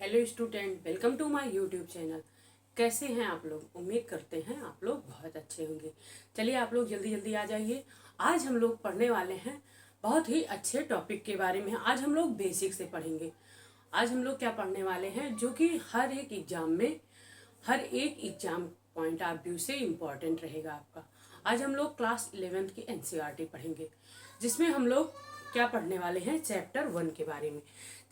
Hello student, welcome to my YouTube channel. कैसे हैं आप लोग? उम्मीद करते हैं आप लोग बहुत अच्छे होंगे। चलिए आप लोग जल्दी जल्दी आ जाइए। आज हम लोग पढ़ने वाले हैं बहुत ही अच्छे टॉपिक के बारे में। आज हम लोग बेसिक से पढ़ेंगे। आज हम लोग क्या पढ़ने वाले हैं जो कि हर एक एग्जाम में, हर एक एग्जाम पॉइंट ऑफ व्यू से इम्पॉर्टेंट रहेगा आपका। आज हम लोग क्लास 11th की एनसीईआरटी पढ़ेंगे, जिसमें हम लोग क्या पढ़ने वाले हैं, चैप्टर 1 के बारे में।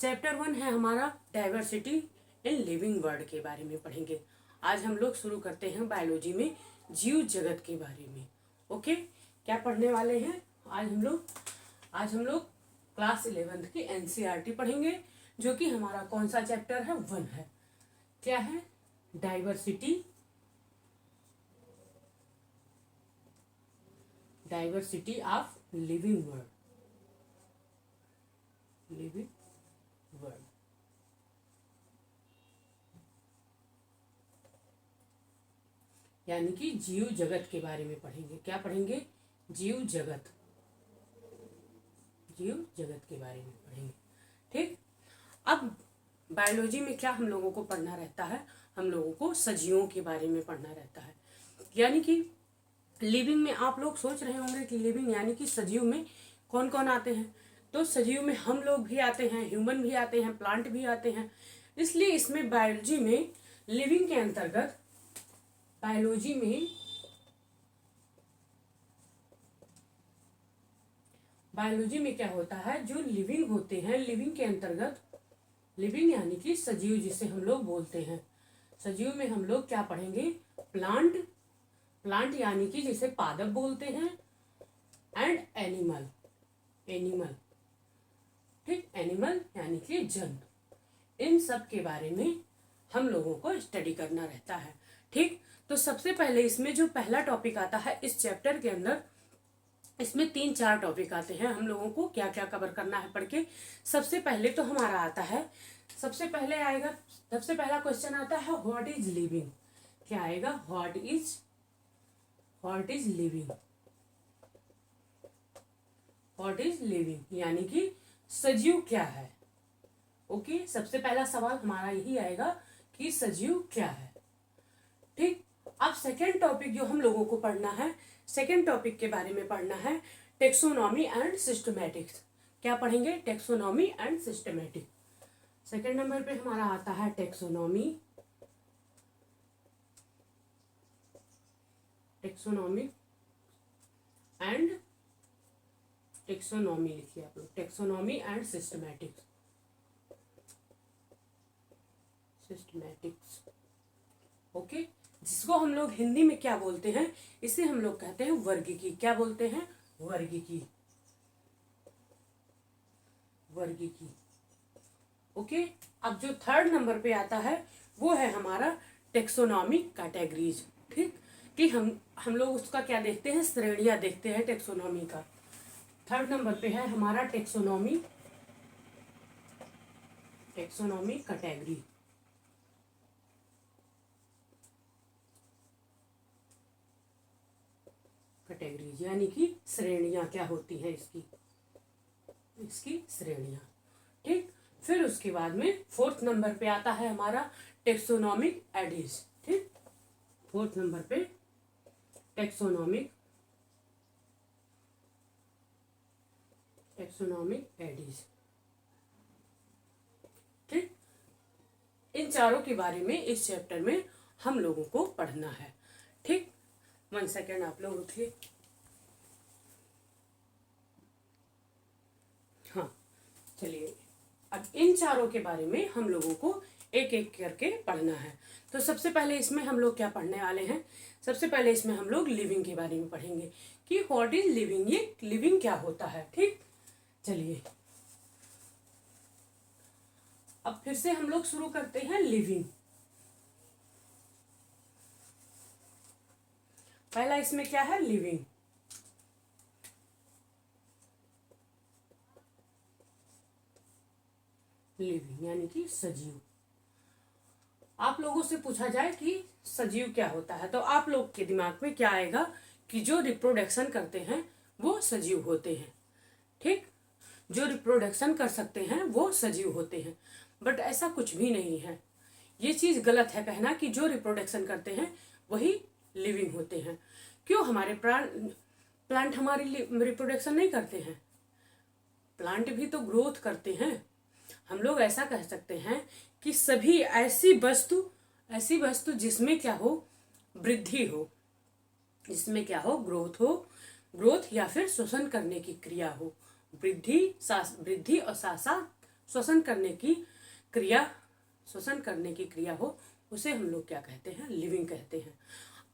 चैप्टर 1 है हमारा डाइवर्सिटी इन लिविंग वर्ल्ड के बारे में पढ़ेंगे। आज हम लोग शुरू करते हैं बायोलॉजी में जीव जगत के बारे में। ओके, क्या पढ़ने वाले हैं आज हम लोग क्लास 11th की एनसीईआरटी पढ़ेंगे, जो कि हमारा कौन सा चैप्टर है? 1 है। क्या है? Diversity of living world. यानी कि जीव जगत के बारे में पढ़ेंगे। क्या पढ़ेंगे? जीव जगत के बारे में पढ़ेंगे। ठीक। अब बायोलॉजी में क्या हम लोगों को पढ़ना रहता है? हम लोगों को सजीवों के बारे में पढ़ना रहता है। यानी कि लिविंग में आप लोग सोच रहे होंगे कि लिविंग यानी कि सजीव में कौन कौन आते हैं। तो सजीव में हम लोग भी आते हैं, ह्यूमन भी आते हैं, प्लांट भी आते हैं। इसलिए इसमें बायोलॉजी में लिविंग के अंतर्गत बायोलॉजी में क्या होता है, जो लिविंग होते हैं, लिविंग के अंतर्गत, लिविंग यानी कि सजीव जिसे हम लोग बोलते हैं। सजीव में हम लोग क्या पढ़ेंगे? प्लांट यानी कि जिसे पादप बोलते हैं, एंड एनिमल। ठीक, एनिमल यानी कि जंतु। इन सब के बारे में हम लोगों को स्टडी करना रहता है। ठीक। तो सबसे पहले इसमें जो पहला टॉपिक आता है इस चैप्टर के अंदर, इसमें 3-4 टॉपिक आते हैं। हम लोगों को क्या क्या कवर करना है पढ़ के। सबसे पहले तो हमारा आता है, सबसे पहला क्वेश्चन आता है, व्हाट इज लिविंग। क्या आएगा? व्हाट इज लिविंग यानी कि सजीव क्या है। ओके, सबसे पहला सवाल हमारा यही आएगा कि सजीव क्या है। ठीक। अब सेकेंड टॉपिक जो हम लोगों को पढ़ना है, सेकेंड टॉपिक के बारे में पढ़ना है, टेक्सोनॉमी एंड सिस्टमैटिक्स। क्या पढ़ेंगे? Taxonomy and systematic. Second number पे हमारा आता है टेक्सोनॉमी लिखिए आप लोग, टेक्सोनॉमी एंड सिस्टमैटिक्स। ओके, जिसको हम लोग हिंदी में क्या बोलते हैं? इसे हम लोग कहते हैं वर्गीकी। क्या बोलते हैं? वर्गीकी। ओके। अब जो थर्ड नंबर पे आता है वो है हमारा टेक्सोनॉमी कैटेगरीज। ठीक, कि हम लोग उसका क्या देखते हैं? श्रेणियां देखते हैं टेक्सोनॉमी का। थर्ड नंबर पे है हमारा टेक्सोनॉमी कैटेगरीज यानी कि श्रेणियां क्या होती हैं इसकी श्रेणियां। ठीक। फिर उसके बाद में फोर्थ नंबर पे आता है हमारा टेक्सोनॉमिक एडीज। ठीक, फोर्थ नंबर पे टेक्सोनॉमिक एडीज। ठीक, इन चारों के बारे में इस चैप्टर में हम लोगों को पढ़ना है। ठीक, 1 सेकेंड आप लोग रुकिए। हाँ, चलिए अब इन चारों के बारे में हम लोगों को एक एक करके पढ़ना है। तो सबसे पहले इसमें हम लोग क्या पढ़ने वाले हैं? सबसे पहले इसमें हम लोग लिविंग के बारे में पढ़ेंगे कि व्हाट इज लिविंग, ये लिविंग क्या होता है। ठीक, चलिए अब फिर से हम लोग शुरू करते हैं लिविंग। पहला इसमें क्या है? लिविंग यानी कि सजीव। आप लोगों से पूछा जाए कि सजीव क्या होता है, तो आप लोग के दिमाग में क्या आएगा कि जो रिप्रोडक्शन करते हैं वो सजीव होते हैं। ठीक, जो रिप्रोडक्शन कर सकते हैं वो सजीव होते हैं। बट ऐसा कुछ भी नहीं है। ये चीज गलत है कहना कि जो रिप्रोडक्शन करते हैं वही लिविंग होते हैं। क्यों हमारे प्लांट हमारी रिप्रोडक्शन नहीं करते हैं? प्लांट भी तो ग्रोथ करते हैं। हम लोग ऐसा कह सकते हैं कि सभी ऐसी वस्तु जिसमें क्या हो, वृद्धि हो, जिसमें क्या हो, ग्रोथ या फिर श्वसन करने की क्रिया हो। वृद्धि और साथ साथ श्वसन करने की क्रिया हो, उसे हम लोग क्या कहते हैं? लिविंग कहते हैं।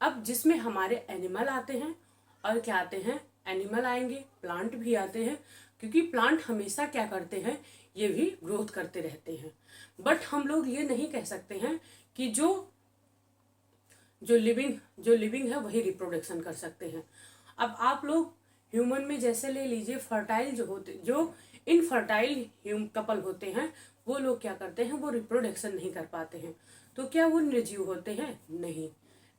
अब जिसमें हमारे एनिमल आते हैं और क्या आते हैं? एनिमल आएंगे, प्लांट भी आते हैं, क्योंकि प्लांट हमेशा क्या करते हैं? ये भी ग्रोथ करते रहते हैं। बट हम लोग ये नहीं कह सकते हैं कि जो लिविंग है वही रिप्रोडक्शन कर सकते हैं। अब आप लोग ह्यूमन में जैसे ले लीजिए, जो इनफर्टाइल कपल होते हैं, वो लोग क्या करते हैं? वो रिप्रोडक्शन नहीं कर पाते हैं। तो क्या वो निर्जीव होते हैं? नहीं,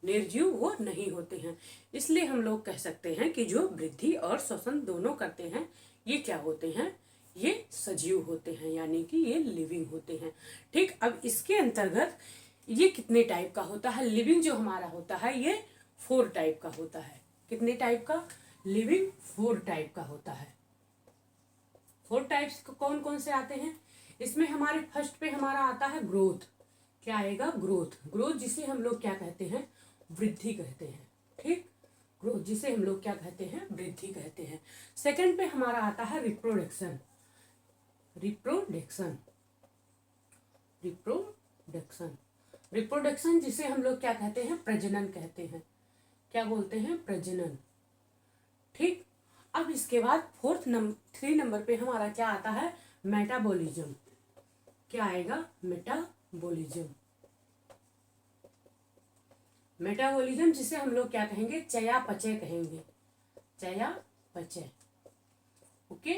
निर्जीव वो नहीं होते हैं। इसलिए हम लोग कह सकते हैं कि जो वृद्धि और श्वसन दोनों करते हैं, ये क्या होते हैं? ये सजीव होते हैं, यानी कि ये लिविंग होते हैं। ठीक, अब इसके अंतर्गत ये कितने टाइप का होता है? लिविंग जो हमारा होता है ये 4 टाइप का होता है। कितने टाइप का? लिविंग 4 टाइप का होता है। 4 टाइप्स कौन कौन से आते हैं? इसमें हमारे फर्स्ट पे हमारा आता है ग्रोथ। क्या आएगा? ग्रोथ जिसे हम लोग क्या कहते हैं? वृद्धि कहते हैं। ठीक, ग्रोथ जिसे हम लोग क्या कहते हैं? वृद्धि कहते हैं। सेकंड पे हमारा आता है रिप्रोडक्शन जिसे हम लोग क्या कहते हैं? प्रजनन कहते हैं। क्या बोलते हैं? प्रजनन। ठीक, अब इसके बाद 3 नंबर पे हमारा क्या आता है? मेटाबॉलिज्म। क्या आएगा? मेटाबॉलिज्म जिसे हम लोग क्या कहेंगे? चयापचय कहेंगे। चयापचय, ओके।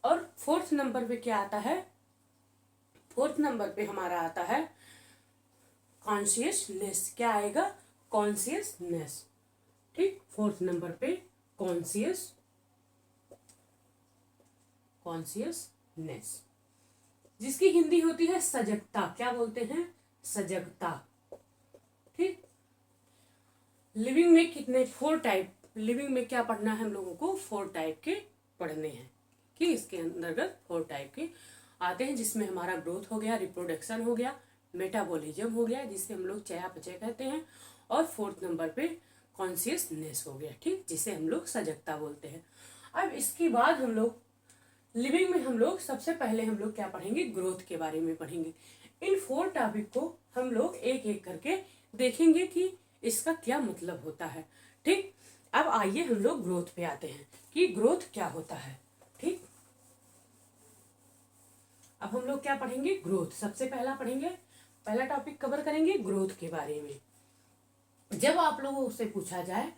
और 4th नंबर पे क्या आता है? 4th नंबर पे हमारा आता है कॉन्शियसनेस। क्या आएगा? कॉन्शियसनेस। ठीक, 4th नंबर पे कॉन्शियसनेस, जिसकी हिंदी होती है सजगता। क्या बोलते हैं? सजगता। ठीक, लिविंग में कितने? 4 टाइप। लिविंग में क्या पढ़ना है हम लोगों को? 4 टाइप के पढ़ने हैं, कि इसके अंतर्गत 4 टाइप के आते हैं, जिसमें हमारा ग्रोथ हो गया, रिप्रोडक्शन हो गया, मेटाबॉलिज्म हो गया जिसे हम लोग चयापचय कहते हैं, और 4th नंबर पे कॉन्शियसनेस हो गया। ठीक, जिसे हम लोग सजगता बोलते हैं। अब इसके बाद हम लोग लिविंग में हम लोग सबसे पहले हम लोग क्या पढ़ेंगे? ग्रोथ के बारे में पढ़ेंगे। इन 4 टॉपिक को हम लोग एक एक करके देखेंगे कि इसका क्या मतलब होता है। ठीक, अब आइए हम लोग ग्रोथ पे आते हैं कि ग्रोथ क्या होता है। ठीक, अब हम लोग क्या पढ़ेंगे? ग्रोथ। सबसे पहला टॉपिक कवर करेंगे ग्रोथ के बारे में। जब आप लोगों से पूछा जाए,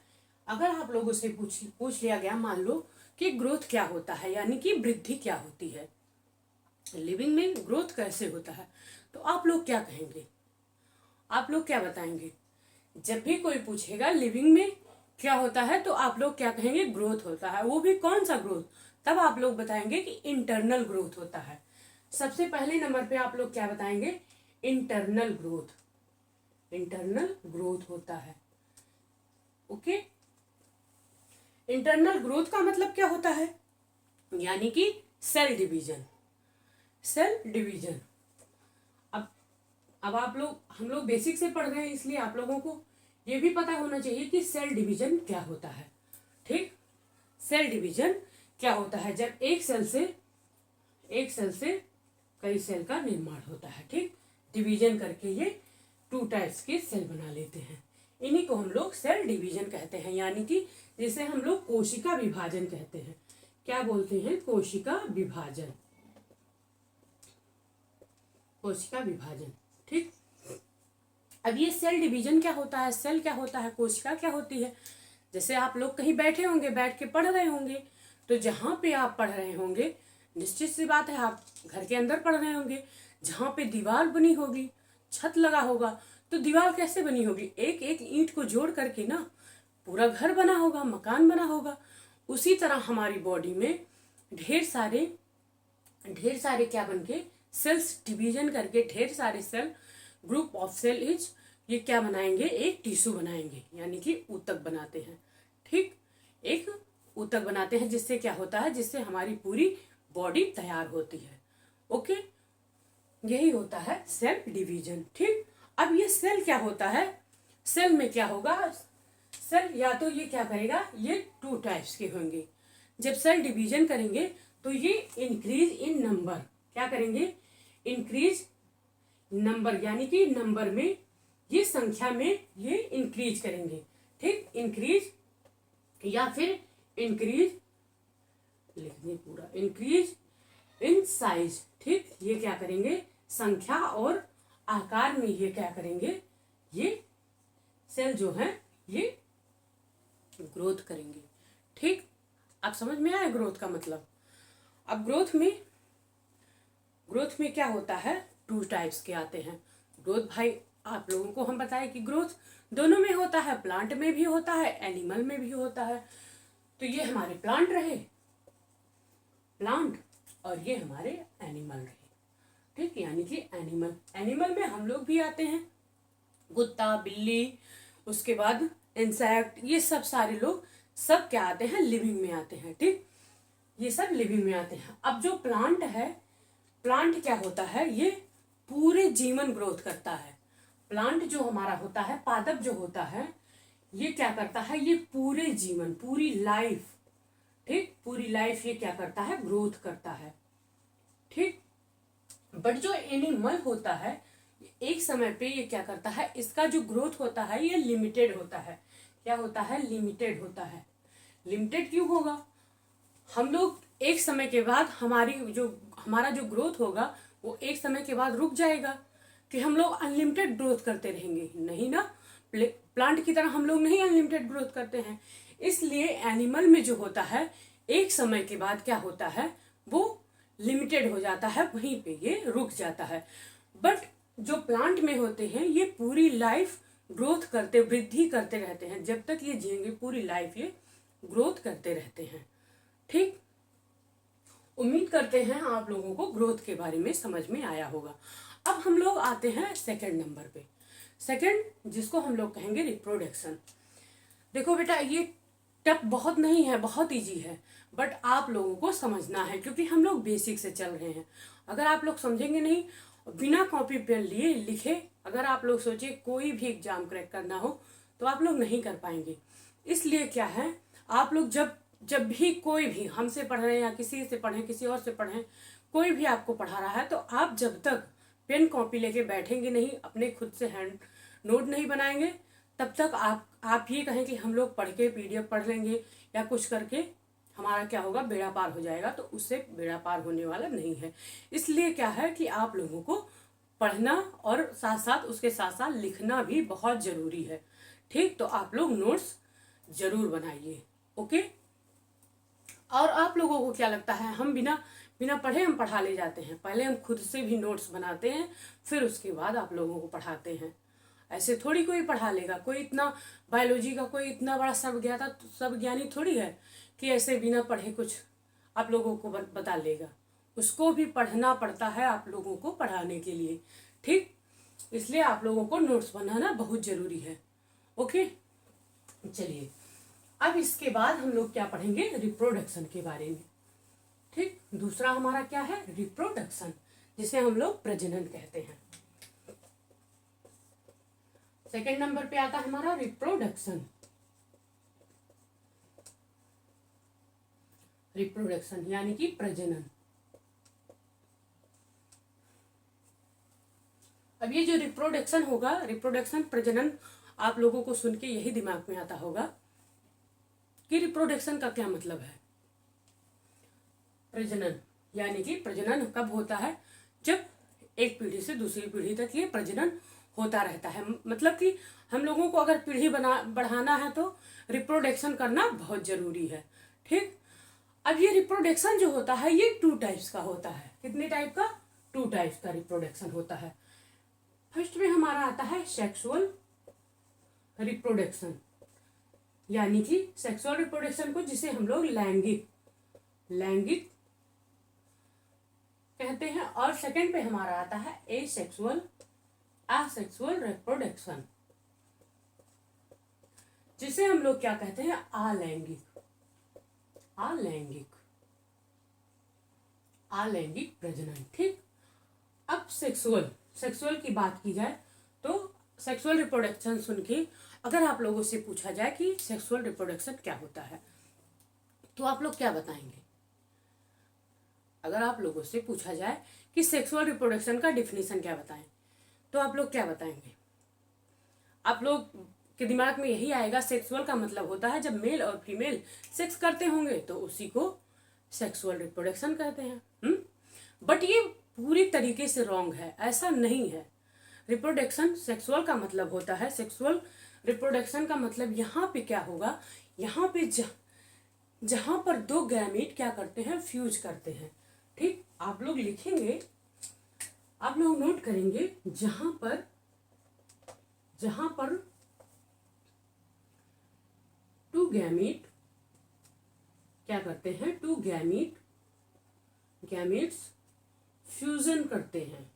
अगर आप लोगों से पूछ लिया गया, मान लो कि ग्रोथ क्या होता है, यानी कि वृद्धि क्या होती है, लिविंग में ग्रोथ कैसे होता है, तो आप लोग क्या कहेंगे? आप लोग क्या बताएंगे? जब भी कोई पूछेगा लिविंग में क्या होता है, तो आप लोग क्या कहेंगे? ग्रोथ होता है। वो भी कौन सा ग्रोथ? तब आप लोग बताएंगे कि इंटरनल ग्रोथ होता है। सबसे पहले नंबर पे आप लोग क्या बताएंगे? इंटरनल ग्रोथ होता है। ओके, इंटरनल ग्रोथ का मतलब क्या होता है? यानी कि सेल डिवीजन। अब हम लोग बेसिक से पढ़ रहे हैं, इसलिए आप लोगों को ये भी पता होना चाहिए कि सेल डिवीजन क्या होता है। ठीक, सेल डिवीजन क्या होता है? जब एक सेल से कई सेल का निर्माण होता है। ठीक, डिवीजन करके ये 2 टाइप्स के सेल बना लेते हैं। इन्हीं को हम लोग सेल डिवीजन कहते हैं, यानी कि जिसे हम लोग कोशिका विभाजन कहते हैं। क्या बोलते हैं? कोशिका विभाजन। ठीक, अब ये सेल डिवीजन क्या होता है? सेल क्या होता है? कोशिका क्या होती है? जैसे आप लोग कहीं बैठे होंगे, बैठ के पढ़ रहे होंगे, तो जहाँ पे आप पढ़ रहे होंगे, निश्चित सी बात है आप घर के अंदर पढ़ रहे होंगे, जहाँ पे दीवार बनी होगी, छत लगा होगा, तो दीवार कैसे बनी होगी? एक एक ईंट को जोड़ करके ना पूरा घर बना होगा, मकान बना होगा। उसी तरह हमारी बॉडी में ढेर सारे क्या बन के सेल्स डिवीजन करके ढेर सारे cell, group of cell is, ये क्या बनाएंगे, एक टिश्यू बनाएंगे, यानी कि ऊतक बनाते हैं। ठीक, एक ऊतक बनाते हैं, जिससे क्या होता है, जिससे हमारी पूरी बॉडी तैयार होती है। ओके, यही होता है सेल डिवीजन। ठीक, अब ये सेल क्या होता है, सेल में क्या होगा, सेल या तो ये क्या करेगा, ये 2 टाइप्स के होंगे। जब सेल डिवीजन करेंगे तो ये इंक्रीज इन नंबर, क्या करेंगे, इंक्रीज नंबर, यानी कि नंबर में, ये संख्या में ये इंक्रीज करेंगे। ठीक, इंक्रीज या फिर इंक्रीज, लिखने पूरा, इंक्रीज इन साइज। ठीक, ये क्या करेंगे, संख्या और आकार में ये क्या करेंगे, ये सेल जो है ये ग्रोथ करेंगे। ठीक, आप समझ में आया ग्रोथ का मतलब। अब ग्रोथ में क्या होता है, 2 टाइप्स के आते हैं ग्रोथ। भाई आप लोगों को हम बताएं कि ग्रोथ दोनों में होता है, प्लांट में भी होता है, एनिमल में भी होता है। तो ये हमारे प्लांट रहे, प्लांट, और ये हमारे एनिमल रहे। ठीक, यानी कि एनिमल में हम लोग भी आते हैं, कुत्ता, बिल्ली, उसके बाद इंसेक्ट, ये सब सारे लोग सब क्या आते हैं, लिविंग में आते हैं। ठीक, ये सब लिविंग में आते हैं। अब जो प्लांट है, प्लांट क्या होता है, ये पूरे जीवन ग्रोथ करता है। प्लांट जो हमारा होता है, पादप जो होता है, ये क्या करता है, ये पूरे जीवन, पूरी लाइफ, ठीक, पूरी लाइफ ये क्या करता है, ग्रोथ करता है। ठीक, बट जो एनिमल होता है, एक समय पे ये क्या करता है, इसका जो ग्रोथ होता है ये लिमिटेड होता है। क्या होता है, लिमिटेड होता है। लिमिटेड क्यों होगा, हम लोग एक समय के बाद हमारा जो ग्रोथ होगा वो एक समय के बाद रुक जाएगा, कि हम लोग अनलिमिटेड ग्रोथ करते रहेंगे, नहीं ना, प्लांट की तरह हम लोग नहीं अनलिमिटेड ग्रोथ करते हैं। इसलिए एनिमल में जो होता है, एक समय के बाद क्या होता है, वो लिमिटेड हो जाता है, वहीं पे ये रुक जाता है। बट जो प्लांट में होते हैं, ये पूरी लाइफ ग्रोथ करते, वृद्धि करते रहते हैं, जब तक ये जिएंगे पूरी लाइफ ये ग्रोथ करते रहते हैं। ठीक, उम्मीद करते हैं आप लोगों को ग्रोथ के बारे में समझ में आया होगा। अब हम लोग आते हैं सेकंड नंबर पे, सेकंड, जिसको हम लोग कहेंगे रिप्रोडक्शन। देखो बेटा, ये टफ बहुत नहीं है, बहुत इजी है, बट आप लोगों को समझना है, क्योंकि हम लोग बेसिक से चल रहे हैं। अगर आप लोग समझेंगे नहीं, बिना कॉपी पेन लिए लिखे, अगर आप लोग सोचिए कोई भी एग्जाम क्रैक करना हो तो आप लोग नहीं कर पाएंगे। इसलिए क्या है, आप लोग जब भी कोई भी हमसे पढ़ रहे हैं, या किसी से पढ़ें, किसी और से पढ़ें, कोई भी आपको पढ़ा रहा है, तो आप जब तक पेन कॉपी लेके बैठेंगे नहीं, अपने खुद से हैंड नोट नहीं बनाएंगे, तब तक आप ये कहें कि हम लोग पढ़ के PDF पढ़ लेंगे या कुछ करके हमारा क्या होगा, बेड़ा पार हो जाएगा, तो उससे बेड़ा पार होने वाला नहीं है। इसलिए क्या है कि आप लोगों को पढ़ना और साथ साथ उसके साथ साथ लिखना भी बहुत जरूरी है। ठीक, तो आप लोग नोट्स जरूर बनाइए। ओके, और आप लोगों को क्या लगता है, हम बिना पढ़े हम पढ़ा ले जाते हैं, पहले हम खुद से भी नोट्स बनाते हैं, फिर उसके बाद आप लोगों को पढ़ाते हैं। ऐसे थोड़ी कोई पढ़ा लेगा, कोई इतना बायोलॉजी का कोई इतना बड़ा सब ज्ञानी थोड़ी है कि ऐसे बिना पढ़े कुछ आप लोगों को बता लेगा। उसको भी पढ़ना पड़ता है आप लोगों को पढ़ाने के लिए। ठीक, इसलिए आप लोगों को नोट्स बनाना बहुत जरूरी है। ओके, चलिए अब इसके बाद हम लोग क्या पढ़ेंगे, रिप्रोडक्शन के बारे में। ठीक, दूसरा हमारा क्या है, रिप्रोडक्शन, जिसे हम लोग प्रजनन कहते हैं। सेकंड नंबर पे आता है हमारा रिप्रोडक्शन। रिप्रोडक्शन यानी कि प्रजनन। अब ये जो रिप्रोडक्शन होगा, रिप्रोडक्शन, प्रजनन, आप लोगों को सुन के यही दिमाग में आता होगा कि रिप्रोडक्शन का क्या मतलब है। प्रजनन यानी कि प्रजनन कब होता है, जब एक पीढ़ी से दूसरी पीढ़ी तक ये प्रजनन होता रहता है। मतलब कि हम लोगों को अगर पीढ़ी बढ़ाना है तो रिप्रोडक्शन करना बहुत जरूरी है। ठीक, अब ये रिप्रोडक्शन जो होता है ये 2 टाइप्स का होता है। कितने टाइप का, 2 टाइप्स का रिप्रोडक्शन होता है। फर्स्ट में हमारा आता है सेक्सुअल रिप्रोडक्शन, यानी कि सेक्सुअल रिप्रोडक्शन को जिसे हम लोग लैंगिक कहते हैं, और सेकंड पे हमारा आता है एसेक्सुअल रिप्रोडक्शन, जिसे हम लोग क्या कहते हैं, अलैंगिक प्रजनन। ठीक, अब सेक्सुअल की बात की जाए तो सेक्सुअल रिप्रोडक्शन सुन के अगर आप लोगों से पूछा जाए कि सेक्सुअल रिप्रोडक्शन क्या होता है तो आप लोग क्या बताएंगे? अगर आप लोगों से पूछा जाए कि सेक्सुअल रिप्रोडक्शन का डिफिनीशन क्या बताएं तो आप लोग क्या बताएंगे? आप लोग के दिमाग में यही आएगा, सेक्सुअल का मतलब होता है जब मेल और फीमेल सेक्स करते होंगे तो उसी को सेक्सुअल रिप्रोडक्शन कहते हैं। बट ये पूरी तरीके से रॉन्ग है, ऐसा नहीं है। रिप्रोडक्शन सेक्सुअल का मतलब होता है, सेक्सुअल रिप्रोडक्शन का मतलब यहाँ पे क्या होगा, यहाँ पे जहां पर दो गैमीट क्या करते हैं, फ्यूज करते हैं। ठीक, आप लोग लिखेंगे, आप लोग नोट करेंगे, जहां पर टू गैमीट क्या करते हैं, टू गैमीट्स फ्यूजन करते हैं,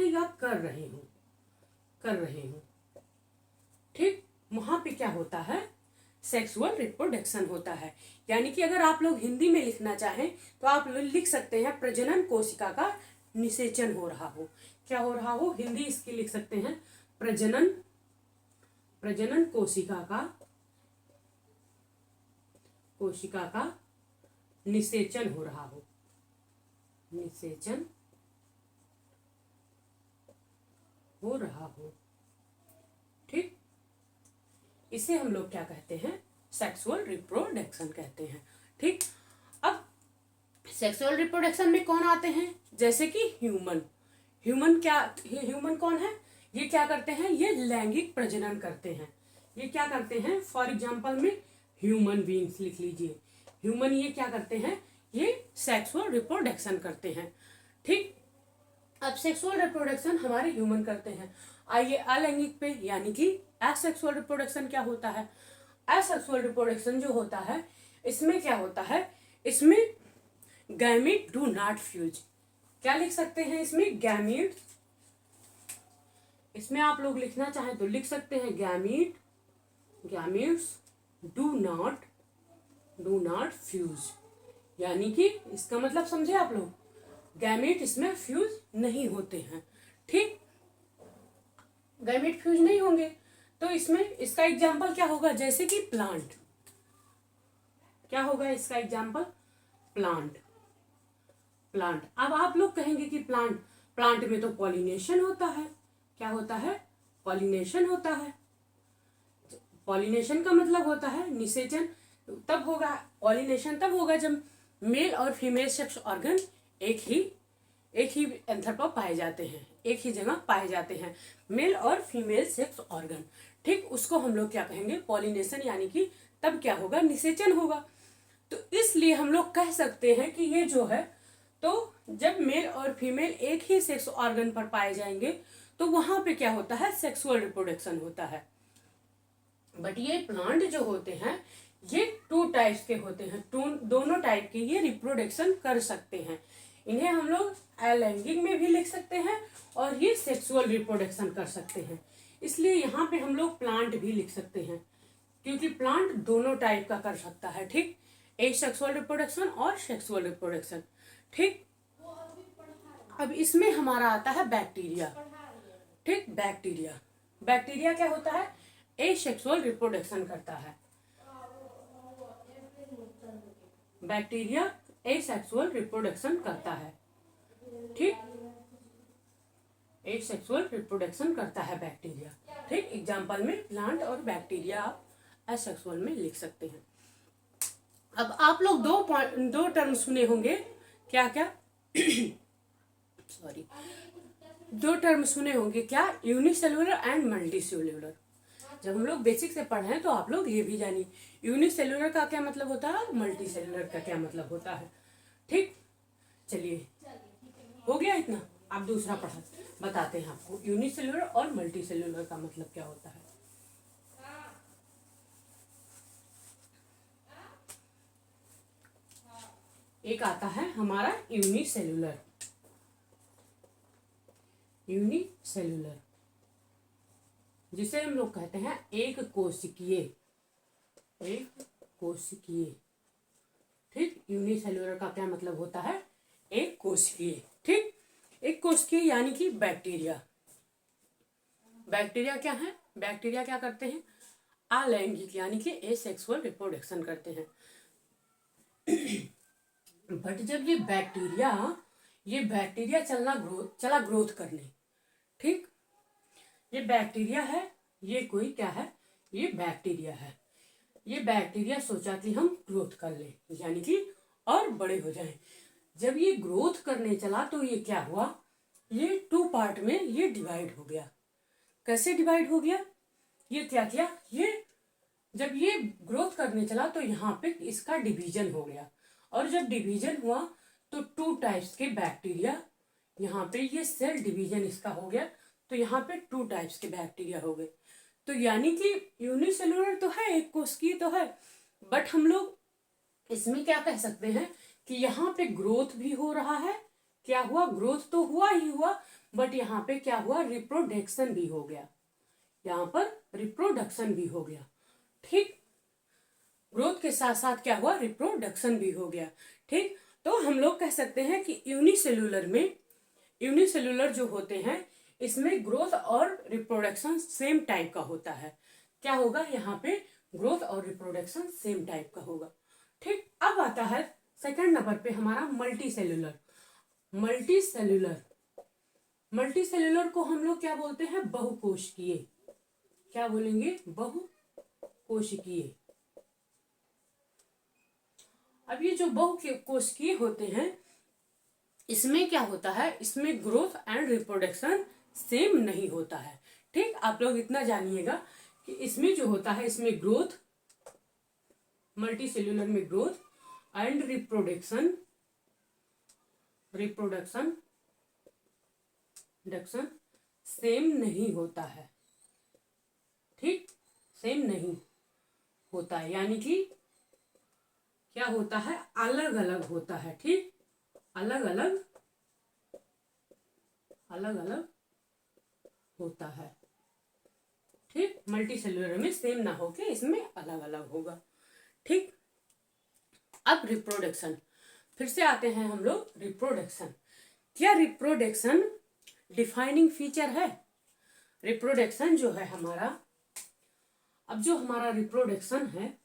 या कर रहे हो। ठीक, वहां पे क्या होता है, सेक्सुअल रिप्रोडक्शन होता है। यानी कि अगर आप लोग हिंदी में लिखना चाहें तो आप लोग लिख सकते हैं प्रजनन कोशिका का निषेचन हो रहा हो। क्या हो रहा हो, हिंदी इसकी लिख सकते हैं प्रजनन कोशिका का निषेचन हो रहा हो, ठीक, इसे हम लोग क्या कहते हैं, सेक्सुअल रिप्रोडक्शन कहते हैं। ठीक, अब सेक्सुअल रिप्रोडक्शन में कौन आते हैं, जैसे कि ह्यूमन कौन है, ये क्या करते हैं, ये लैंगिक प्रजनन करते हैं। ये क्या करते हैं, फॉर एग्जांपल में ह्यूमन बीइंग्स लिख लीजिए, ह्यूमन ये क्या करते हैं, ये सेक्सुअल रिप्रोडक्शन करते हैं। ठीक, अब सेक्सुअल रिप्रोडक्शन हमारे ह्यूमन करते हैं। आइए अलैंगिक पे, यानी कि एसेक्सुअल रिप्रोडक्शन क्या होता है। एसेक्सुअल रिप्रोडक्शन जो होता है, इसमें क्या होता है, इसमें गैमीट डू नॉट फ्यूज। क्या लिख सकते हैं इसमें, गैमीट, इसमें आप लोग लिखना चाहें तो लिख सकते हैं गैमीट्स डू नॉट फ्यूज। यानी कि इसका मतलब समझे आप लोग, गैमीट इसमें फ्यूज नहीं होते हैं। ठीक, गैमीट फ्यूज नहीं होंगे तो इसमें इसका एग्जाम्पल क्या होगा, जैसे कि प्लांट। क्या होगा इसका एग्जाम्पल, प्लांट। अब आप लोग कहेंगे कि प्लांट में तो पॉलिनेशन होता है। क्या होता है, पॉलिनेशन होता है। पॉलिनेशन का मतलब होता है निषेचन। तब होगा, पॉलिनेशन तब होगा जब मेल और फीमेल सेक्स ऑर्गन एक ही एंथर पर पाए जाते हैं, एक ही जगह पाए जाते हैं, मेल और फीमेल सेक्स ऑर्गन। ठीक, उसको हम लोग क्या कहेंगे, पॉलिनेशन, यानी कि तब क्या होगा, निषेचन होगा। तो इसलिए हम लोग कह सकते हैं कि ये जो है, तो जब मेल और फीमेल एक ही सेक्स ऑर्गन पर पाए जाएंगे तो वहां पे क्या होता है, सेक्सुअल रिप्रोडक्शन होता है। बट ये प्लांट जो होते हैं ये टू टाइप्स के होते हैं, दोनों टाइप के ये रिप्रोडक्शन कर सकते हैं। इन्हें हम लोग अलैंगिक में भी लिख सकते हैं और ये सेक्सुअल रिप्रोडक्शन कर सकते हैं। इसलिए यहाँ पे हम लोग प्लांट भी लिख सकते हैं, क्योंकि प्लांट दोनों टाइप का कर सकता है। ठीक, एसेक्सुअल रिप्रोडक्शन और सेक्सुअल रिप्रोडक्शन। ठीक, अब इसमें हमारा आता है बैक्टीरिया। ठीक, बैक्टीरिया क्या होता है, एसेक्सुअल रिप्रोडक्शन करता है। बैक्टीरिया एसेक्सुअल रिप्रोडक्शन करता है। ठीक, एसेक्सुअल रिप्रोडक्शन करता है बैक्टीरिया। ठीक, एग्जाम्पल में प्लांट और बैक्टीरिया आप एसेक्सुअल में लिख सकते हैं। अब आप लोग दो टर्म सुने होंगे, क्या क्या सॉरी, दो टर्म सुने होंगे, क्या, यूनिसेल्युलर एंड मल्टीसेल्युलर। जब हम लोग बेसिक से पढ़े हैं तो आप लोग ये भी जानिए यूनिसेल्युलर का क्या मतलब होता है, मल्टी सेल्युलर का क्या मतलब होता है। ठीक, चलिए हो गया इतना। आप दूसरा पढ़ा बताते हैं आपको, यूनिसेल्युलर और मल्टी सेल्युलर का मतलब क्या होता है। एक आता है हमारा यूनिसेलुलर। यूनिसेलुलर जिसे हम लोग कहते हैं एक कोशिकीय। एक कोशिकीय, ठीक। यूनिसेलुलर का क्या मतलब होता है? एक कोशिकीय, ठीक। एक कोशिकीय यानी कि बैक्टीरिया। बैक्टीरिया क्या है? बैक्टीरिया क्या करते हैं? अलैंगिक यानी कि एसेक्सुअल रिप्रोडक्शन करते हैं। बट जब ये बैक्टीरिया चला ग्रोथ करने, ठीक। ये बैक्टीरिया है, ये कोई क्या है? ये बैक्टीरिया है। ये बैक्टीरिया सोचा कि हम ग्रोथ कर लें, यानी कि और बड़े हो जाएं। जब ये ग्रोथ करने चला तो ये क्या हुआ? ये 2 पार्ट में ये डिवाइड हो गया। कैसे डिवाइड हो गया? ये क्या किया? ये जब ये ग्रोथ करने चला तो यहाँ पे इसका डिवीजन हो गया, और जब डिवीजन हुआ तो 2 टाइप्स के बैक्टीरिया, यहाँ पे ये सेल डिवीजन इसका हो गया, तो यहाँ पे 2 टाइप्स के बैक्टीरिया हो गए। तो यानी कि यूनिसेलुलर तो है, एक कोशिकीय तो है, बट हम लोग इसमें क्या कह सकते हैं कि यहाँ पे ग्रोथ भी हो रहा है। क्या हुआ? ग्रोथ तो हुआ ही हुआ, बट यहाँ पे क्या हुआ? रिप्रोडक्शन भी हो गया। यहाँ पर रिप्रोडक्शन भी हो गया, ठीक। ग्रोथ के साथ साथ क्या हुआ? रिप्रोडक्शन भी हो गया, ठीक। तो हम लोग कह सकते हैं कि यूनिसेलुलर जो होते हैं इसमें ग्रोथ और रिप्रोडक्शन सेम टाइप का होता है। क्या होगा? यहाँ पे ग्रोथ और रिप्रोडक्शन सेम टाइप का होगा, ठीक। अब आता है सेकंड नंबर पे हमारा मल्टीसेलुलर। मल्टीसेलुलर को हम लोग क्या बोलते हैं? बहुकोशिकीय। क्या बोलेंगे? बहुकोशिकीय। अब ये जो बहुकोशिकीय होते हैं इसमें क्या होता है? इसमें ग्रोथ एंड रिप्रोडक्शन सेम नहीं होता है, ठीक। आप लोग इतना जानिएगा कि इसमें जो होता है इसमें ग्रोथ, मल्टीसेलुलर में ग्रोथ एंड रिप्रोडक्शन सेम नहीं होता है, ठीक। सेम नहीं होता है, यानी कि क्या होता है? अलग अलग होता है, ठीक। अलग अलग होता है, ठीक। मल्टीसेलुलर में सेम ना होके इसमें अलग अलग होगा, ठीक। अब रिप्रोडक्शन, फिर से आते हैं हम लोग रिप्रोडक्शन। क्या रिप्रोडक्शन डिफाइनिंग फीचर है? रिप्रोडक्शन जो है हमारा, अब जो हमारा रिप्रोडक्शन है,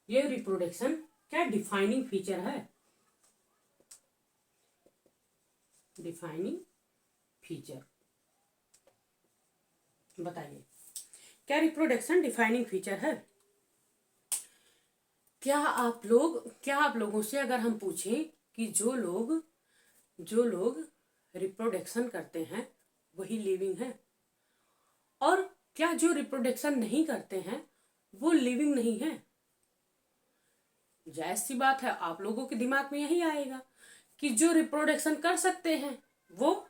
ये रिप्रोडक्शन क्या डिफाइनिंग फीचर है? डिफाइनिंग फीचर बताइए, क्या रिप्रोडक्शन डिफाइनिंग फीचर है? क्या आप लोगों से अगर हम पूछें कि जो लोग रिप्रोडक्शन करते हैं वही लिविंग है, और क्या जो रिप्रोडक्शन नहीं करते हैं वो लिविंग नहीं है? जायज सी बात है, आप लोगों के दिमाग में यही आएगा कि जो रिप्रोडक्शन कर सकते हैं वो,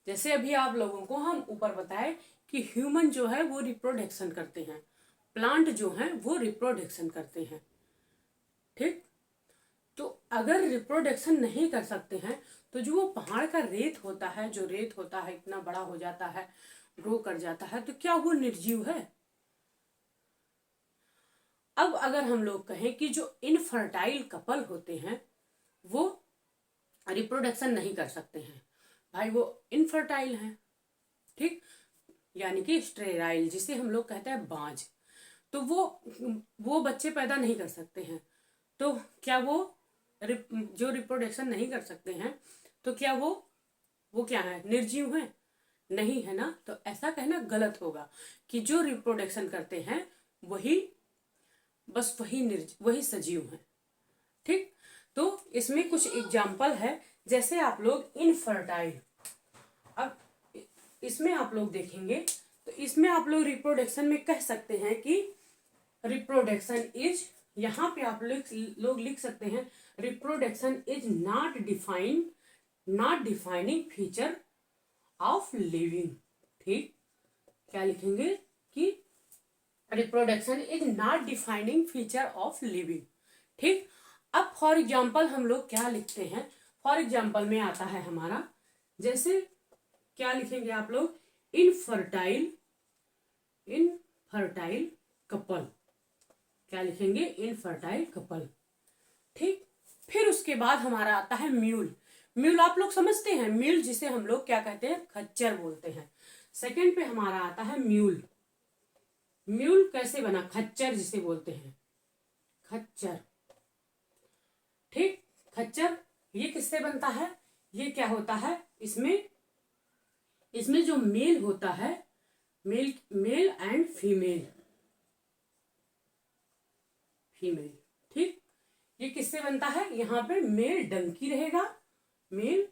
जैसे अभी आप लोगों को हम ऊपर बताए कि ह्यूमन जो है वो रिप्रोडक्शन करते हैं, प्लांट जो है वो रिप्रोडक्शन करते हैं, ठीक। तो अगर रिप्रोडक्शन नहीं कर सकते हैं तो जो वो पहाड़ का रेत होता है, जो रेत होता है इतना बड़ा हो जाता है, ग्रो कर जाता है, तो क्या वो निर्जीव है? अब अगर हम लोग कहें कि जो इनफर्टाइल कपल होते हैं वो रिप्रोडक्शन नहीं कर सकते हैं, भाई वो इनफर्टाइल हैं, ठीक। यानी कि स्टेराइल, जिसे हम लोग कहते हैं बांझ, तो वो बच्चे पैदा नहीं कर सकते हैं। तो क्या वो जो रिप्रोडक्शन नहीं कर सकते हैं तो क्या वो क्या है? निर्जीव है? नहीं है ना। तो ऐसा कहना गलत होगा कि जो रिप्रोडक्शन करते हैं वही सजीव है, ठीक। तो इसमें कुछ एग्जाम्पल है, जैसे आप लोग इनफर्टाइल, अब इसमें आप लोग देखेंगे तो इसमें आप लोग रिप्रोडक्शन में कह सकते हैं कि रिप्रोडक्शन इज, यहाँ पे आप लोग लिख सकते हैं reproduction is not defining feature of living, ठीक। क्या लिखेंगे कि reproduction is not defining feature of living, ठीक। अब फॉर एग्जाम्पल हम लोग क्या लिखते हैं, फॉर एग्जाम्पल में आता है हमारा, जैसे क्या लिखेंगे आप लोग, इनफर्टाइल कपल, क्या लिखेंगे, इनफर्टाइल कपल। ठीक, फिर उसके बाद हमारा आता है म्यूल। म्यूल आप लोग समझते हैं, म्यूल जिसे हम लोग क्या कहते हैं, खच्चर बोलते हैं। सेकंड पे हमारा आता है म्यूल। म्यूल कैसे बना, खच्चर जिसे बोलते हैं, खच्चर। ठीक, खच्चर ये किससे बनता है, ये क्या होता है, इसमें जो मेल होता है, मेल एंड फीमेल, ठीक, ये किससे बनता है, यहाँ पे मेल डंकी रहेगा, male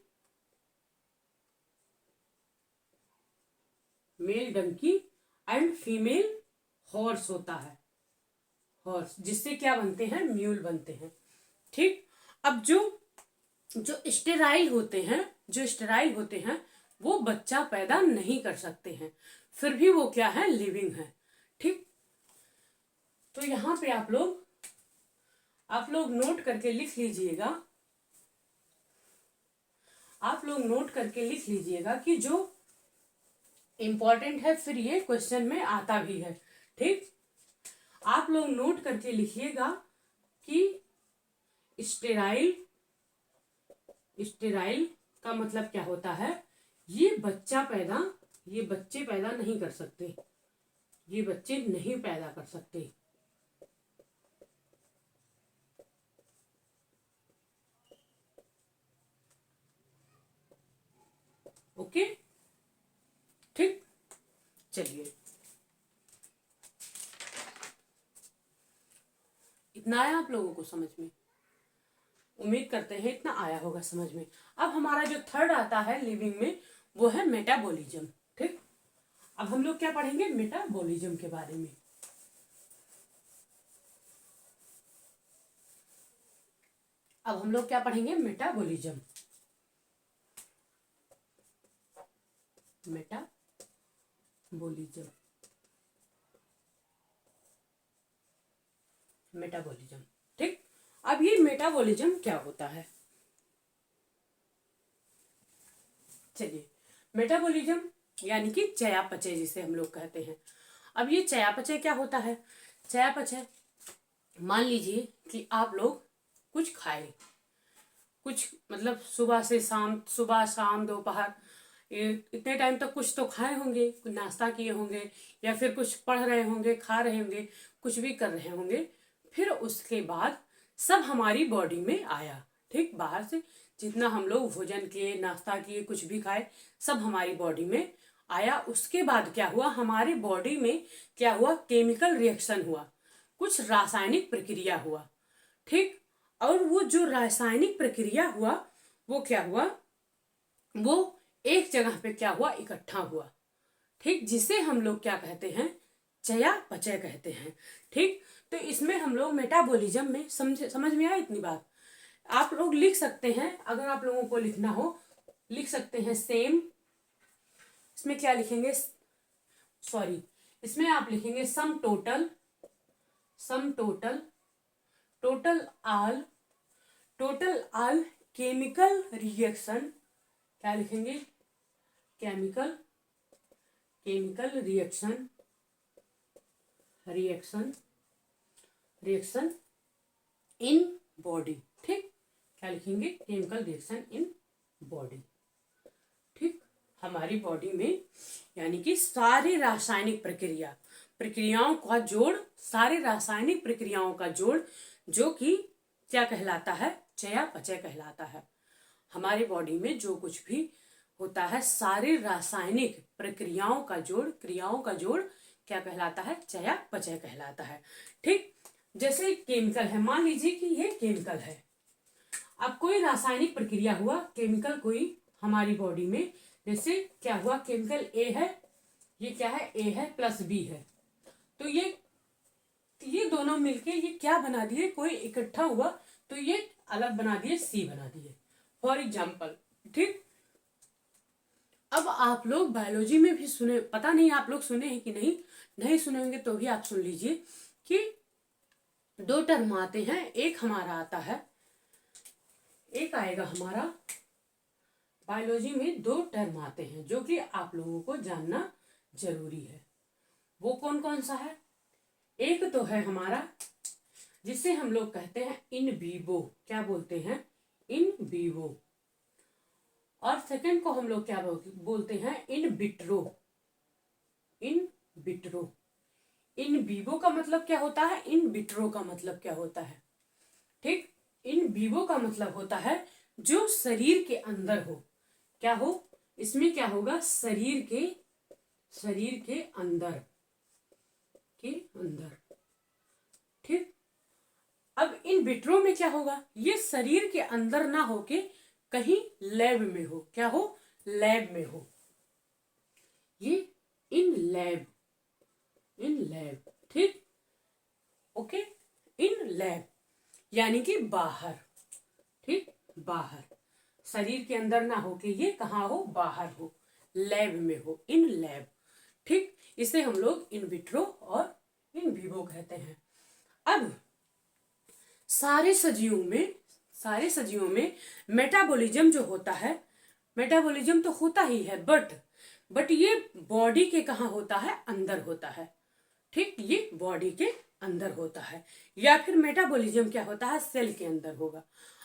donkey and female horse होता है, हॉर्स, जिससे क्या बनते हैं, म्यूल बनते हैं। ठीक, अब जो स्टेराइल होते हैं, वो बच्चा पैदा नहीं कर सकते हैं, फिर भी वो क्या है, लिविंग है। ठीक, तो यहाँ पे आप लोग नोट करके लिख लीजिएगा, कि जो इंपॉर्टेंट है, फिर ये क्वेश्चन में आता भी है। ठीक, आप लोग नोट करके लिखिएगा कि स्टेराइल का मतलब क्या होता है, ये बच्चे पैदा नहीं कर सकते, ये बच्चे नहीं पैदा कर सकते। ओके, ठीक, चलिए, इतना आया आप लोगों को समझ में, उम्मीद करते हैं इतना आया होगा समझ में। अब हमारा जो थर्ड आता है लिविंग में, वो है मेटाबॉलिज्म। ठीक, अब हम लोग क्या पढ़ेंगे, मेटाबॉलिज्म के बारे में। अब हम लोग क्या पढ़ेंगे, मेटाबॉलिज्म। मेटाबॉलिज्म, ठीक। अब ये मेटाबॉलिज्म क्या होता है, चलिए, मेटाबॉलिज्म यानी कि चयापचय जिसे हम लोग कहते हैं। अब ये चयापचय क्या होता है, चयापचय, मान लीजिए कि आप लोग कुछ खाए, कुछ मतलब सुबह शाम दोपहर, इतने टाइम तक कुछ तो खाए होंगे, कुछ नाश्ता किए होंगे, या फिर कुछ पढ़ रहे होंगे, खा रहे होंगे, कुछ भी कर रहे होंगे। फिर उसके बाद सब हमारी बॉडी में आया, ठीक, बाहर से जितना हम लोग भोजन किए, नाश्ता किए, कुछ भी खाए, सब हमारी बॉडी में आया। उसके बाद क्या हुआ, हमारी बॉडी में क्या हुआ, केमिकल रिएक्शन हुआ, कुछ रासायनिक प्रक्रिया हुआ। ठीक, और वो जो रासायनिक प्रक्रिया हुआ, वो क्या हुआ, वो एक जगह पे क्या हुआ, इकट्ठा हुआ। ठीक, जिसे हम लोग क्या कहते हैं, चयापचय कहते हैं। ठीक, तो इसमें हम लोग मेटाबॉलिज्म में समझ में आया इतनी बात। आप लोग लिख सकते हैं, अगर आप लोगों को लिखना हो लिख सकते हैं सेम, इसमें क्या लिखेंगे, सॉरी, इसमें आप लिखेंगे sum total all chemical reaction, क्या लिखेंगे, केमिकल रिएक्शन इन बॉडी। ठीक, क्या लिखेंगे, केमिकल रिएक्शन इन बॉडी। ठीक, हमारी बॉडी में यानी कि सारी रासायनिक प्रक्रियाओं का जोड़, सारी रासायनिक प्रक्रियाओं का जोड़, जो कि क्या कहलाता है, चयापचय कहलाता है। हमारी बॉडी में जो कुछ भी होता है, सारी रासायनिक प्रक्रियाओं का जोड़, क्रियाओं का जोड़ क्या कहलाता है, चयापचय कहलाता है। ठीक, जैसे केमिकल है, मान लीजिए कि ये केमिकल है, अब कोई रासायनिक प्रक्रिया हुआ, केमिकल कोई हमारी बॉडी में, जैसे क्या हुआ, केमिकल ए है, ये क्या है, ए है प्लस बी है, तो ये दोनों मिलके ये क्या बना दिए, कोई इकट्ठा हुआ, तो ये अलग बना दिए, सी बना दिए, फॉर एग्जाम्पल। ठीक, अब आप लोग बायोलॉजी में भी सुने, पता नहीं आप लोग सुने हैं कि नहीं सुने होंगे तो भी आप सुन लीजिए, कि दो टर्म आते हैं, एक हमारा आता है, एक आएगा हमारा बायोलॉजी में, दो टर्म आते हैं जो कि आप लोगों को जानना जरूरी है। वो कौन कौन सा है? एक तो है हमारा जिसे हम लोग कहते हैं इन विवो, क्या बोलते हैं? In vivo. और सेकंड को हम लोग क्या बोलते हैं? In vitro. In vitro. In vivo का मतलब क्या होता है, इन विट्रो का मतलब क्या होता है? ठीक, इन विवो का मतलब होता है जो शरीर के अंदर हो। क्या हो? इसमें क्या होगा? शरीर के अंदर ठीक। अब इन विट्रो में क्या होगा? ये शरीर के अंदर ना होके कहीं लैब में हो। क्या हो? लैब में हो। ये इन लैब ठीक, ओके, इन लैब यानी कि बाहर। ठीक, बाहर, शरीर के अंदर ना हो कि ये कहाँ हो? बाहर हो, लैब में हो, इन लैब। ठीक, इसे हम लोग इन विट्रो और इन विवो कहते हैं। अब सारे सजीवों में मेटाबॉलिज्म जो होता है, मेटाबॉलिज्म तो होता ही है, बट ये बॉडी के कहाँ होता है? अंदर होता है। ठीक, ये बॉडी के अंदर होता है। या फिर मेटाबॉलिज्म क्या होता है? सेल के अंदर होगा।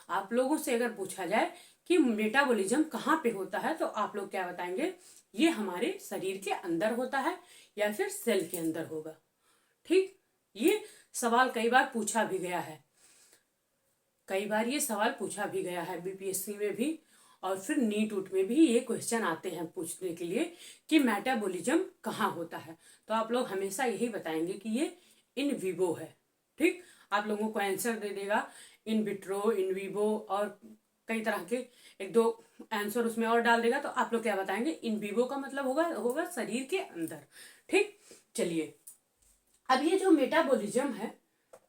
आप लोगों से अगर पूछा जाए कि मेटाबॉलिज्म कहाँ पे होता है, तो आप लोग क्या बताएंगे? ये हमारे शरीर के अंदर होता है या फिर सेल के अंदर होगा। ठीक, ये सवाल कई बार पूछा भी गया है, बीपीएससी में भी, और फिर नीट उट में भी ये क्वेश्चन आते हैं पूछने के लिए कि मेटाबॉलिज्म कहाँ होता है। तो आप लोग हमेशा यही बताएंगे कि ये इन विवो है। ठीक, आप लोगों को आंसर दे देगा इन विट्रो, इन विवो, और कई तरह के एक दो आंसर उसमें और डाल देगा। तो आप लोग क्या बताएंगे? इन विवो का मतलब होगा शरीर के अंदर। ठीक, चलिए, अब ये जो मेटाबॉलिज्म है,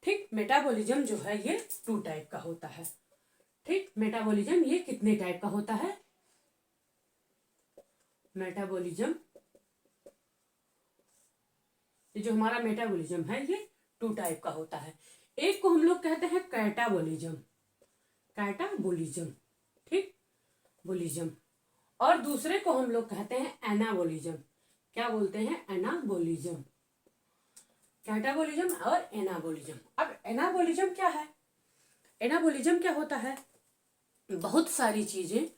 ठीक, मेटाबॉलिज्म जो है ये 2 टाइप का होता है। ठीक, मेटाबॉलिज्म ये कितने टाइप का होता है? मेटाबॉलिज्म, ये जो हमारा मेटाबॉलिज्म है ये 2 टाइप का होता है। एक को हम लोग कहते हैं कैटाबॉलिज्म, ठीक, बोलिज्म। और दूसरे को हम लोग कहते हैं एनाबॉलिज्म। क्या बोलते हैं? एनाबॉलिज्म। कैटाबॉलिज्म और एनाबॉलिज्म। अब एनाबॉलिज्म क्या है? एनाबॉलिज्म क्या होता है? बहुत सारी चीजें,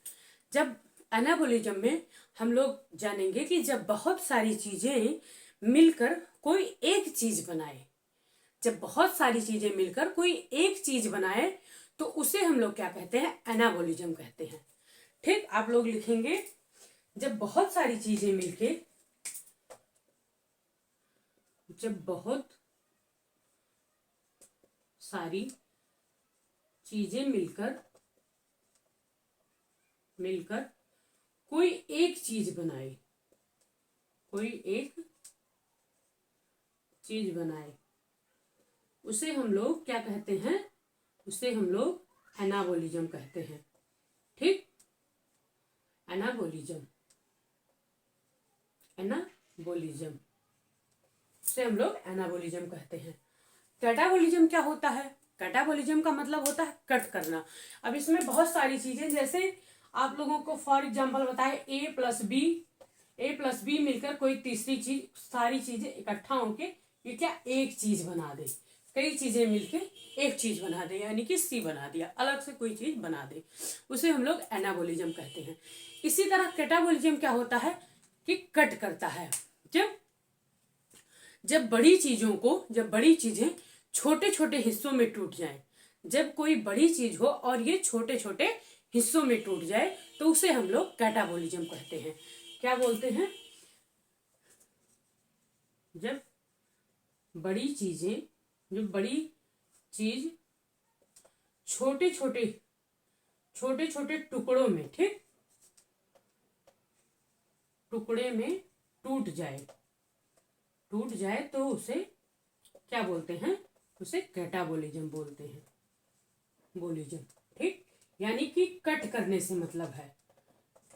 जब एनाबॉलिज्म में हम लोग जानेंगे कि जब बहुत सारी चीजें मिलकर कोई एक चीज बनाए, जब बहुत सारी चीजें मिलकर कोई एक चीज बनाए, तो उसे हम लोग क्या कहते हैं? एनाबॉलिज्म कहते हैं। ठीक, आप लोग लिखेंगे, जब बहुत सारी चीजें मिलके, जब बहुत सारी चीजें मिलकर कोई एक चीज बनाए, उसे हम लोग क्या कहते हैं? उसे हम लोग एनाबॉलिज्म कहते हैं। ठीक, एनाबॉलिज्म उसे हम लोग एनाबॉलिज्म कहते हैं। कैटाबॉलिज्म क्या होता है? कैटाबॉलिज्म का मतलब होता है कट करना। अब इसमें बहुत सारी चीजें, जैसे आप लोगों को फॉर एग्जांपल बताए ए प्लस बी मिलकर कोई तीसरी चीज, सारी चीजें इकट्ठा होके ये क्या? एक चीज बना दे। कई चीजें मिलके एक चीज बना दे, यानी कि सी बना दिया, अलग से कोई चीज बना दे, उसे हम लोग एनाबॉलिज्म कहते हैं। इसी तरह कैटाबॉलिज्म क्या होता है? कि कट करता है। जब बड़ी चीजें छोटे छोटे हिस्सों में टूट जाएं, जब कोई बड़ी चीज हो और ये छोटे छोटे हिस्सों में टूट जाए, तो उसे हम लोग कैटाबॉलिज्म कहते हैं। क्या बोलते हैं? जब बड़ी चीज छोटे छोटे टुकड़ों में, ठीक, टुकड़े में टूट जाए तो उसे क्या बोलते हैं? उसे कैटाबॉलिज्म बोलते हैं। ठीक, यानी कि कट करने से मतलब है,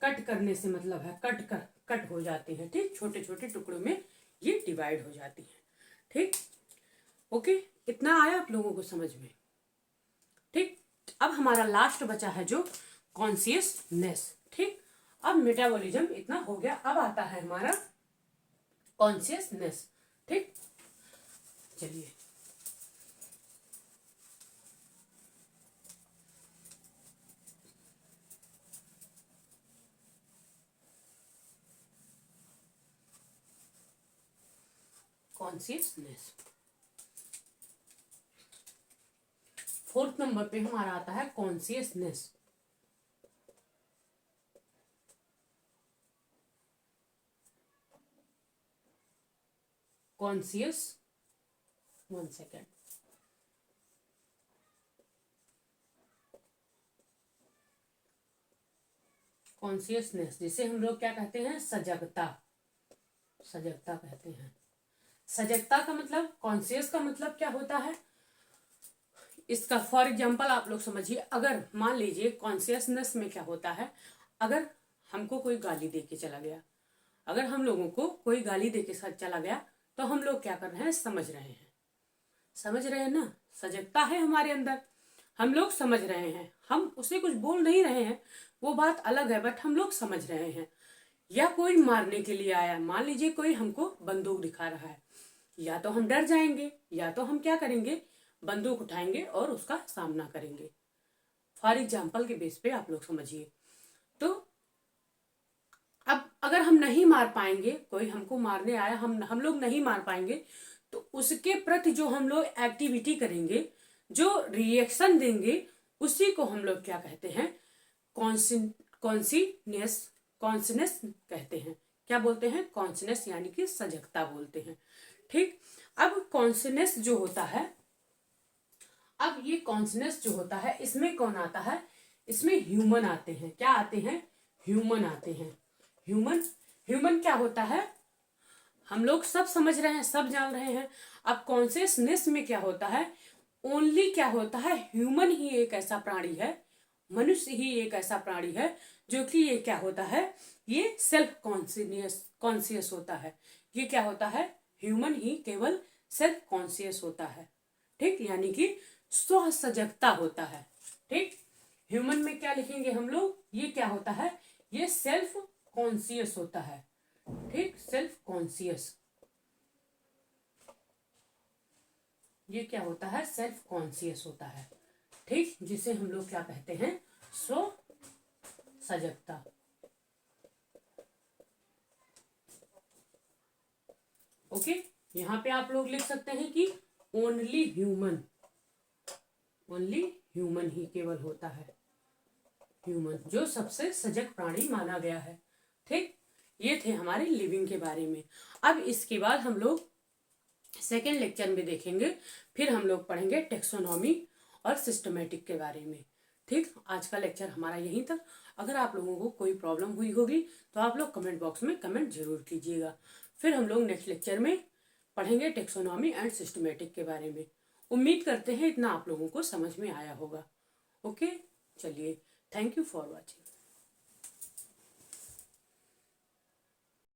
कट हो जाते हैं। ठीक, छोटे छोटे टुकड़ों में ये डिवाइड हो जाती है। ठीक, ओके, इतना आया आप लोगों को समझ में? ठीक, अब हमारा लास्ट बचा है जो कॉन्शियसनेस। ठीक, अब मेटाबॉलिज्म इतना हो गया, अब आता है हमारा कॉन्शियसनेस। ठीक, चलिए कॉन्शियसनेस, फोर्थ नंबर पे हमारा आता है कॉन्शियसनेस। कॉन्शियस, 1 सेकेंड, कॉन्शियसनेस जिसे हम लोग क्या कहते हैं, सजगता, सजगता कहते हैं। सजगता का मतलब, कॉन्शियस का मतलब क्या होता है इसका फॉर एग्जाम्पल आप लोग समझिए। अगर मान लीजिए कॉन्शियसनेस में क्या होता है, अगर हमको कोई गाली दे के चला गया, अगर हम लोगों को कोई गाली दे के साथ चला गया, तो हम लोग क्या कर रहे हैं, समझ रहे हैं, समझ रहे हैं ना, सजगता है हमारे अंदर, हम लोग समझ रहे हैं, हम उसे कुछ बोल नहीं रहे हैं, वो बात अलग है, बट हम लोग समझ रहे हैं। या कोई मारने के लिए आया, मान लीजिए कोई हमको बंदूक दिखा रहा है, या तो हम डर जाएंगे, या तो हम क्या करेंगे, बंदूक उठाएंगे और उसका सामना करेंगे। फॉर एग्जाम्पल के बेस पे आप लोग समझिए। तो अब अगर हम नहीं मार पाएंगे, कोई हमको मारने आया, हम लोग नहीं मार पाएंगे, तो उसके प्रति जो हम लोग एक्टिविटी करेंगे, जो रिएक्शन देंगे, उसी को हम लोग क्या कहते हैं, कॉन्सियसनेस, कॉन्शियसनेस कहते हैं। क्या बोलते हैं, कॉन्शियसनेस, यानी कि सजगता बोलते हैं। ठीक, अब कॉन्शियसनेस जो होता है, अब ये कॉन्शियसनेस जो होता है, इसमें कौन आता है, इसमें ह्यूमन आते हैं। क्या आते हैं, ह्यूमन आते हैं। ह्यूमन, ह्यूमन क्या होता है, हम लोग सब समझ रहे हैं, सब जान रहे हैं। अब कॉन्शियसनेस में क्या होता है, ओनली क्या होता है, ह्यूमन ही एक ऐसा प्राणी है, मनुष्य ही एक ऐसा प्राणी है जो कि ये क्या होता है, ये सेल्फ कॉन्शियस होता है। ये क्या होता है, ह्यूमन ही केवल सेल्फ कॉन्शियस होता है। ठीक, यानी कि स्व सजगता होता है। ठीक, ह्यूमन में क्या लिखेंगे हम लोग, ये क्या होता है, ये सेल्फ कॉन्शियस होता है। ठीक, सेल्फ कॉन्शियस, ये क्या होता है, सेल्फ कॉन्शियस होता है। ठीक, जिसे हम लोग क्या कहते हैं, स्व सजगता। ओके, यहाँ पे आप लोग लिख सकते हैं कि ओनली ह्यूमन, ओनली ह्यूमन ही केवल होता है, ह्यूमन जो सबसे सजग प्राणी माना गया है। ठीक, ये थे हमारे लिविंग के बारे में। अब इसके बाद हम लोग सेकेंड लेक्चर में देखेंगे, फिर हम लोग पढ़ेंगे टेक्सोनॉमी और सिस्टमेटिक के बारे में। ठीक, आज का लेक्चर हमारा यहीं तक। अगर आप लोगों को कोई प्रॉब्लम हुई होगी तो आप लोग कमेंट बॉक्स में कमेंट जरूर कीजिएगा। फिर हम लोग नेक्स्ट लेक्चर में पढ़ेंगे टेक्सोनॉमी एंड सिस्टमेटिक के बारे में। उम्मीद करते हैं इतना आप लोगों को समझ में आया होगा। ओके, चलिए, थैंक यू फॉर वॉचिंग।